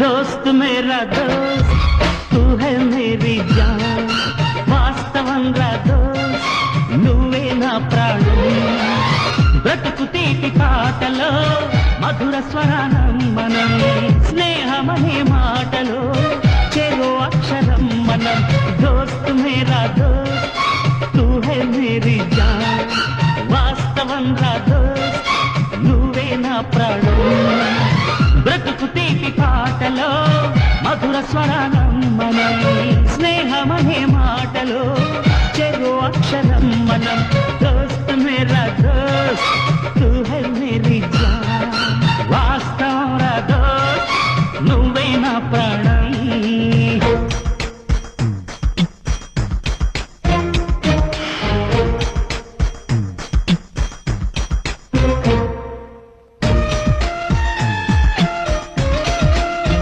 दोस्त मेरा दोस्त तू है मेरी जान వాస్తవం రా దోస్త్ నువ్వే నా ప్రాణం బ్రతుకు తీపి పాటలో మధుర స్వరానం మనం స్నేహమనే మాటలో చెరో అక్షరం మనం దోస్త్ మేరా దోస్త్ తూ హై మేరీ జాన్ వాస్తవం రా దోస్త్ నువ్వే నా ప్రాణం బ్రతుకు తీపి పాటలో మధుర స్వరానం మనం స్నేహమనే మాటలో చెరో అక్షరం మనం దోస్త్ మేరా దోస్త్ తూ హై మేరీ జాన్ వాస్తవం రా దోస్త్ నువ్వే నా ప్రాణం